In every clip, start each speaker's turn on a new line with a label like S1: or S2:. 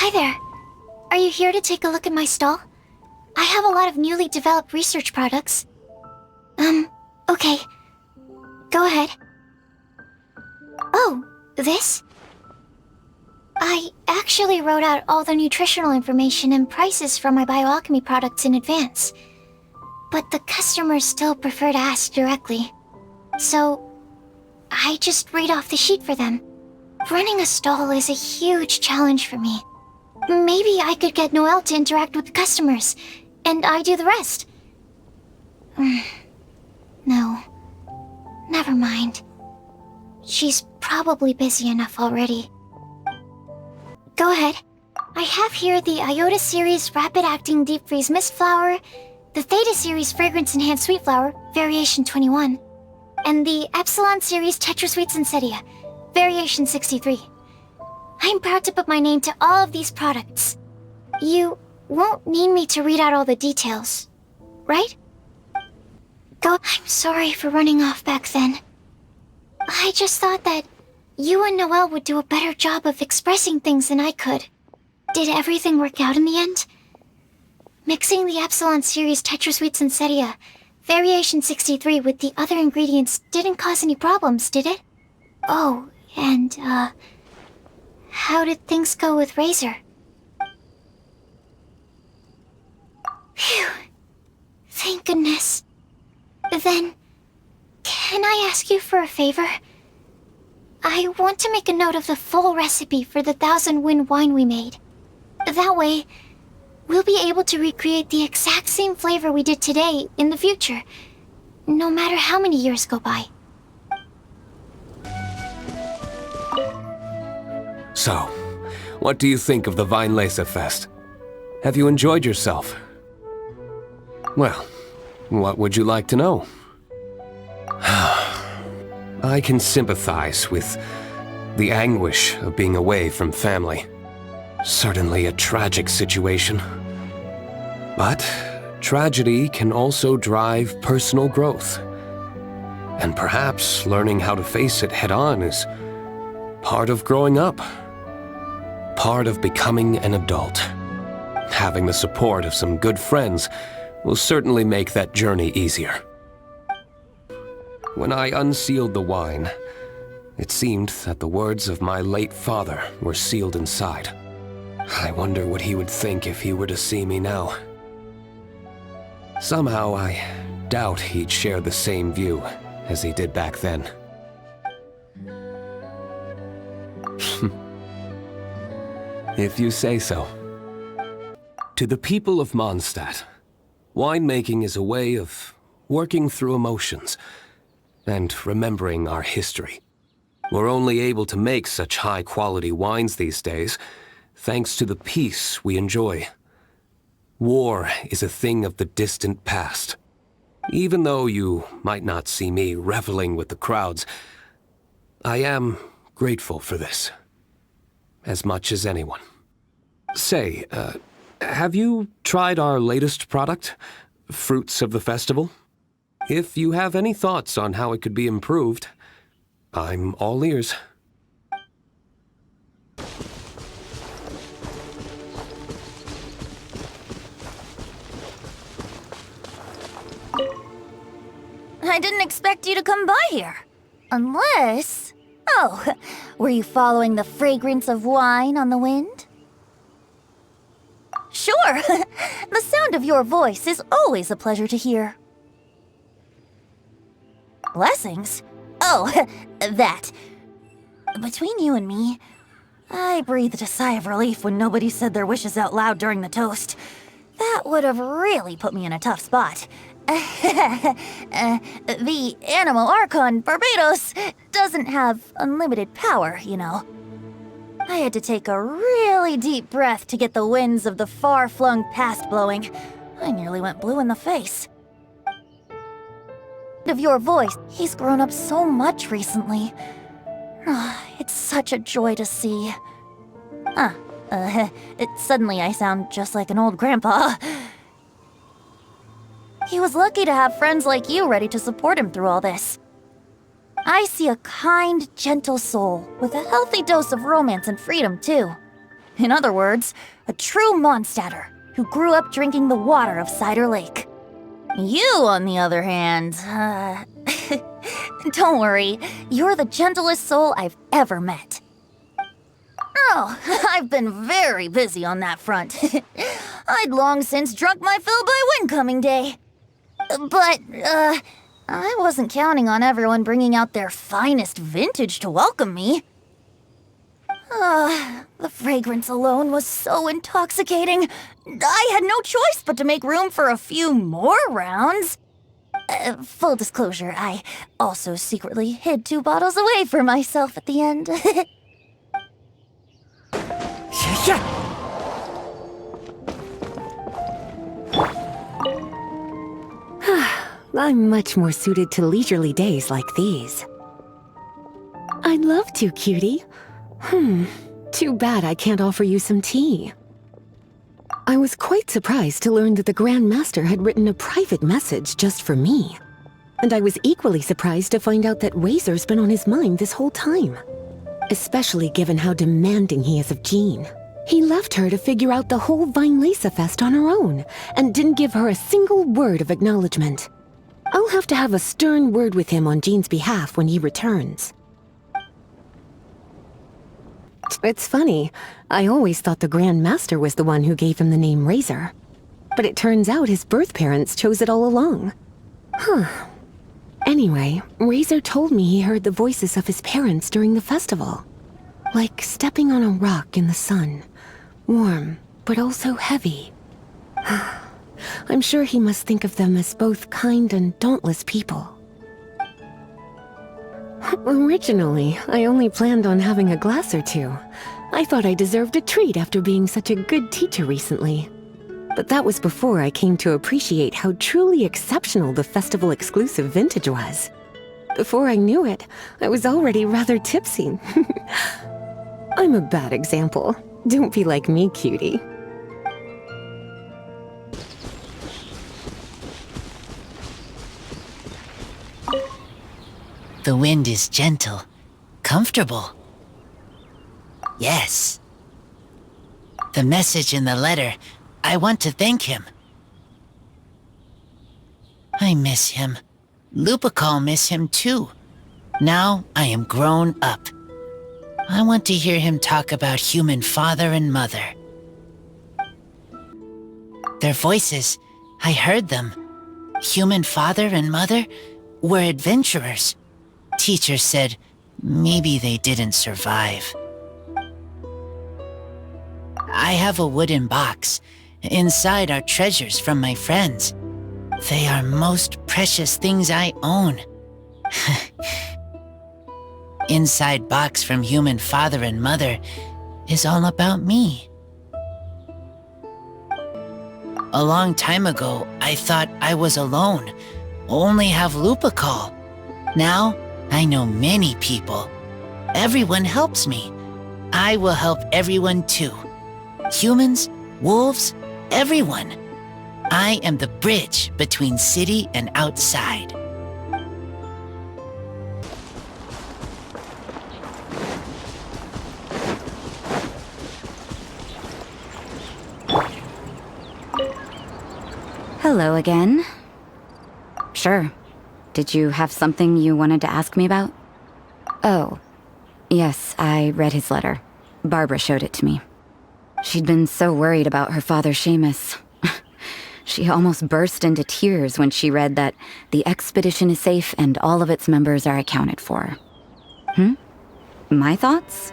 S1: Hi there. Are you here to take a look at my stall? I have a lot of newly developed research products. Okay. Go ahead. Oh, this? I actually wrote out all the nutritional information and prices for my bioalchemy products in advance. But the customers still prefer to ask directly. So, I just read off the sheet for them. Running a stall is a huge challenge for me. Maybe I could get Noelle to interact with the customers, and I do the rest. No. Never mind. She's probably busy enough already. Go ahead. I have here the Iota Series Rapid Acting Deep Freeze Mist Flower, the Theta Series Fragrance Enhanced Sweet Flower, Variation 21, and the Epsilon Series Tetra Sweet Sensetia, Variation 63. I'm proud to put my name to all of these products. You won't need me to read out all the details, right? I'm sorry for running off back then. I just thought that you and Noelle would do a better job of expressing things than I could. Did everything work out in the end? Mixing the Epsilon Series Tetra Sweet Sensetia, Variation 63 with the other ingredients didn't cause any problems, did it? Oh, and, how did things go with Razor? Phew. Thank goodness. Then, can I ask you for a favor? I want to make a note of the full recipe for the 1000 Wind wine we made. That way, we'll be able to recreate the exact same flavor we did today in the future, no matter how many years go by.
S2: So, what do you think of the Weinlesefest? Have you enjoyed yourself? Well, what would you like to know? I can sympathize with the anguish of being away from family. Certainly a tragic situation. But tragedy can also drive personal growth. And perhaps learning how to face it head-on is part of growing up. Part of becoming an adult. Having the support of some good friends will certainly make that journey easier. When I unsealed the wine, it seemed that the words of my late father were sealed inside. I wonder what he would think if he were to see me now. Somehow I doubt he'd share the same view as he did back then. If you say so. To the people of Mondstadt, winemaking is a way of working through emotions and remembering our history. We're only able to make such high-quality wines these days thanks to the peace we enjoy. War is a thing of the distant past. Even though you might not see me reveling with the crowds, I am grateful for this. As much as anyone. Say, have you tried our latest product, Fruits of the Festival? If you have any thoughts on how it could be improved, I'm all ears.
S3: I didn't expect you to come by here. Unless... Oh, were you following the fragrance of wine on the wind? Sure. The sound of your voice is always a pleasure to hear. Blessings? Oh, that. Between you and me, I breathed a sigh of relief when nobody said their wishes out loud during the toast. That would have really put me in a tough spot. The Animal Archon Barbados doesn't have unlimited power, you know. I had to take a really deep breath to get the winds of the far-flung past blowing. I nearly went blue in the face. Of your voice, he's grown up so much recently. It's such a joy to see. Suddenly I sound just like an old grandpa. He was lucky to have friends like you ready to support him through all this. I see a kind, gentle soul with a healthy dose of romance and freedom, too. In other words, a true Mondstadter who grew up drinking the water of Cider Lake. You, on the other hand, don't worry, you're the gentlest soul I've ever met. Oh, I've been very busy on that front. I'd long since drunk my fill by Windcoming Day. But, I wasn't counting on everyone bringing out their finest vintage to welcome me. The fragrance alone was so intoxicating. I had no choice but to make room for a few more rounds. Full disclosure, I also secretly hid 2 bottles away for myself at the end.
S4: I'm much more suited to leisurely days like these. I'd love to, cutie. Too bad I can't offer you some tea. I was quite surprised to learn that the Grand Master had written a private message just for me. And I was equally surprised to find out that Razor's been on his mind this whole time. Especially given how demanding he is of Jean. He left her to figure out the whole Weinlesefest on her own, and didn't give her a single word of acknowledgement. I'll have to have a stern word with him on Jean's behalf when he returns. It's funny, I always thought the Grand Master was the one who gave him the name Razor. But it turns out his birth parents chose it all along. Anyway, Razor told me he heard the voices of his parents during the festival. Like stepping on a rock in the sun. Warm, but also heavy. I'm sure he must think of them as both kind and dauntless people. Originally, I only planned on having a glass or 2. I thought I deserved a treat after being such a good teacher recently. But that was before I came to appreciate how truly exceptional the festival exclusive vintage was. Before I knew it, I was already rather tipsy. I'm a bad example. Don't be like me, cutie.
S5: The wind is gentle, comfortable. Yes. The message in the letter, I want to thank him. I miss him. Lupical miss him too. Now I am grown up. I want to hear him talk about human father and mother. Their voices, I heard them. Human father and mother were adventurers. Teacher said maybe they didn't survive. I have a wooden box. Inside are treasures from my friends. They are most precious things I own. Inside box from human father and mother is all about me. A long time ago, I thought I was alone, only have Lupical. Now, I know many people. Everyone helps me. I will help everyone too. Humans, wolves, everyone. I am the bridge between city and outside.
S6: Hello again. Sure. Did you have something you wanted to ask me about? Oh, yes, I read his letter. Barbara showed it to me. She'd been so worried about her father, Seamus. She almost burst into tears when she read that the expedition is safe and all of its members are accounted for. My thoughts?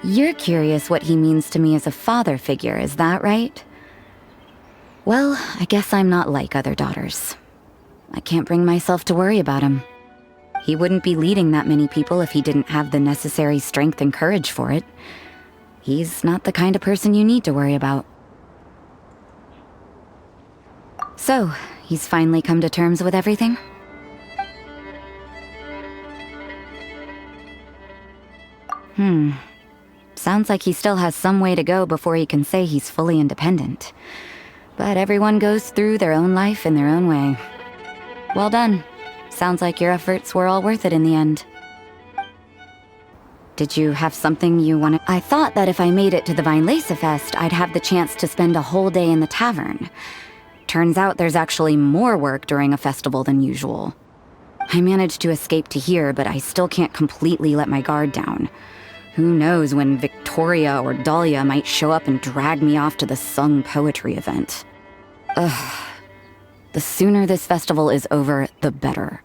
S6: You're curious what he means to me as a father figure, is that right? Well, I guess I'm not like other daughters. I can't bring myself to worry about him. He wouldn't be leading that many people if he didn't have the necessary strength and courage for it. He's not the kind of person you need to worry about. So, he's finally come to terms with everything? Sounds like he still has some way to go before he can say he's fully independent. But everyone goes through their own life in their own way. Well done. Sounds like your efforts were all worth it in the end. Did you have something you wanted? I thought that if I made it to the Weinlesefest, I'd have the chance to spend a whole day in the tavern. Turns out there's actually more work during a festival than usual. I managed to escape to here, but I still can't completely let my guard down. Who knows when Victoria or Dahlia might show up and drag me off to the sung poetry event. Ugh. The sooner this festival is over, the better.